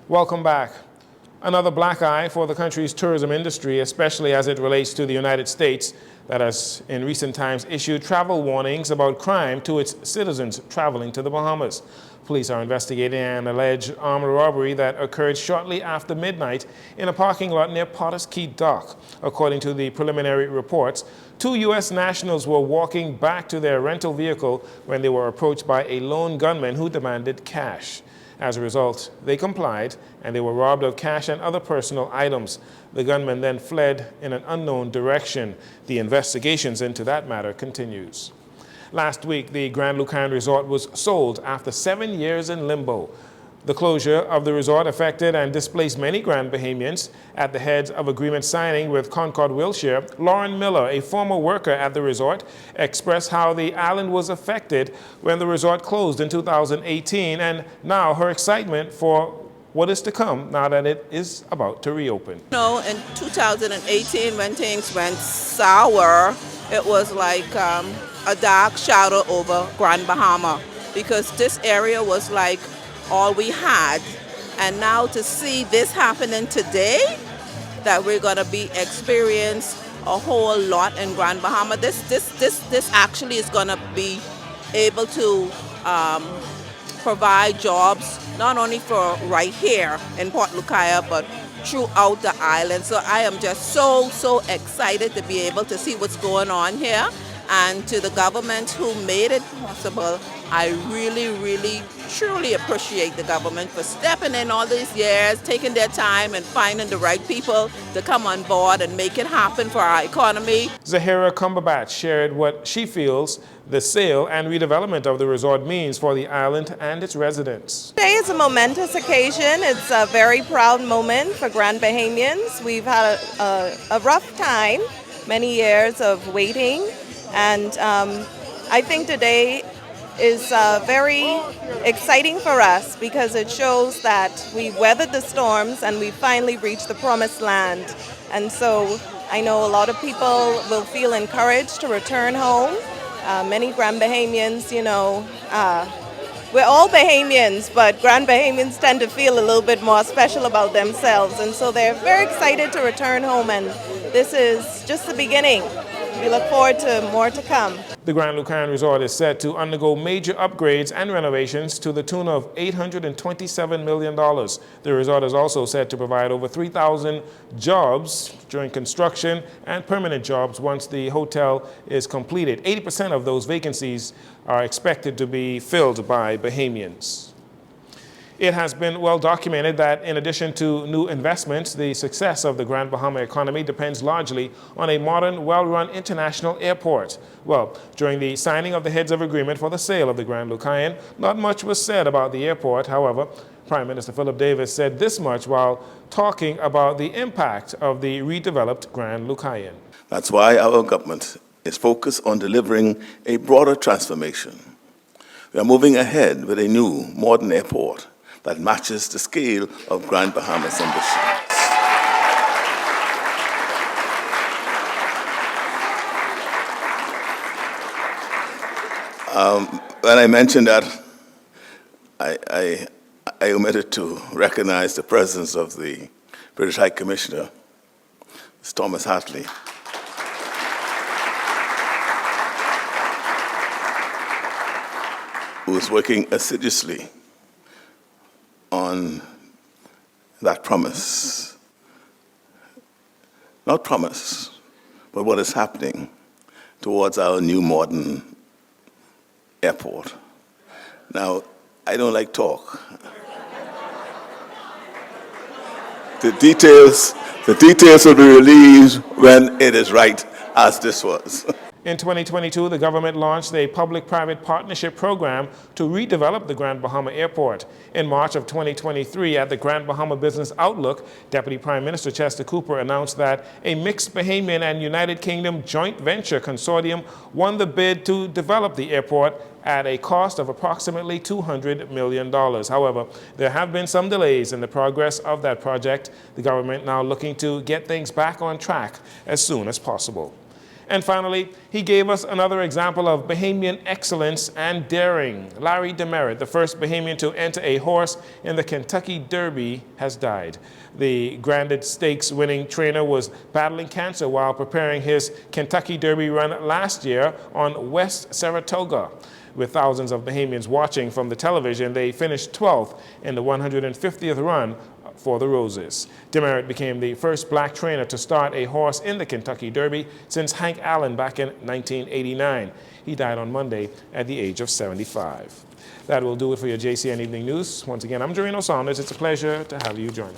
Welcome back. Another black eye for the country's tourism industry, especially as it relates to the United States, that has in recent times issued travel warnings about crime to its citizens traveling to the Bahamas. Police are investigating an alleged armed robbery that occurred shortly after midnight in a parking lot near Potters Key Dock. According to the preliminary reports, 2 U.S. nationals were walking back to their rental vehicle when they were approached by a lone gunman who demanded cash. As a result, they complied and they were robbed of cash and other personal items. The gunman then fled in an unknown direction. The investigations into that matter continues. Last week, the Grand Lucan Resort was sold after 7 years in limbo. The closure of the resort affected and displaced many Grand Bahamians. At the head of agreement signing with Concord Wilshire, Lauren Miller, a former worker at the resort, expressed how the island was affected when the resort closed in 2018, and now her excitement for what is to come now that it is about to reopen. You know, in 2018, when things went sour, it was like a dark shadow over Grand Bahama, because this area was like all we had. And now to see this happening today, that we're going to be experience a whole lot in Grand Bahama, this actually is going to be able to provide jobs not only for right here in Port Lucaya, but throughout the island. So I am just so excited to be able to see what's going on here. And to the government who made it possible, I really, truly appreciate the government for stepping in all these years, taking their time and finding the right people to come on board and make it happen for our economy. Zahira Cumberbatch shared what she feels the sale and redevelopment of the resort means for the island and its residents. Today is a momentous occasion. It's a very proud moment for Grand Bahamians. We've had a rough time, many years of waiting. And I think today is very exciting for us because it shows that we weathered the storms and we finally reached the promised land. And so I know a lot of people will feel encouraged to return home. Many Grand Bahamians, you know, we're all Bahamians, but Grand Bahamians tend to feel a little bit more special about themselves. And so they're very excited to return home, and this is just the beginning. We look forward to more to come. The Grand Lucan Resort is set to undergo major upgrades and renovations to the tune of $827 million. The resort is also set to provide over 3,000 jobs during construction and permanent jobs once the hotel is completed. 80% of those vacancies are expected to be filled by Bahamians. It has been well documented that in addition to new investments, the success of the Grand Bahama economy depends largely on a modern, well-run international airport. Well, during the signing of the heads of agreement for the sale of the Grand Lucayan, not much was said about the airport. However, Prime Minister Philip Davis said this much while talking about the impact of the redeveloped Grand Lucayan. That's why our government is focused on delivering a broader transformation. We are moving ahead with a new, modern airport that matches the scale of Grand Bahama's ambitions. When I mentioned that, I omitted to recognize the presence of the British High Commissioner, Mr. Thomas Hartley. Who is working assiduously on that promise. Not promise, but what is happening towards our new modern airport. Now, I don't like talk. The details will be released when it is right, as this was. In 2022, the government launched a public-private partnership program to redevelop the Grand Bahama Airport. In March of 2023, at the Grand Bahama Business Outlook, Deputy Prime Minister Chester Cooper announced that a mixed Bahamian and United Kingdom joint venture consortium won the bid to develop the airport at a cost of approximately $200 million. However, there have been some delays in the progress of that project. The government now looking to get things back on track as soon as possible. And finally, he gave us another example of Bahamian excellence and daring. Larry Demerit, the first Bahamian to enter a horse in the Kentucky Derby, has died. The Granted Stakes winning trainer was battling cancer while preparing his Kentucky Derby run last year on West Saratoga. With thousands of Bahamians watching from the television, they finished 12th in the 150th run for the Roses. Demerit became the first black trainer to start a horse in the Kentucky Derby since Hank Allen back in 1989. He died on Monday at the age of 75. That will do it for your JCN Evening News. Once again, I'm Dorino Saunders. It's a pleasure to have you join us.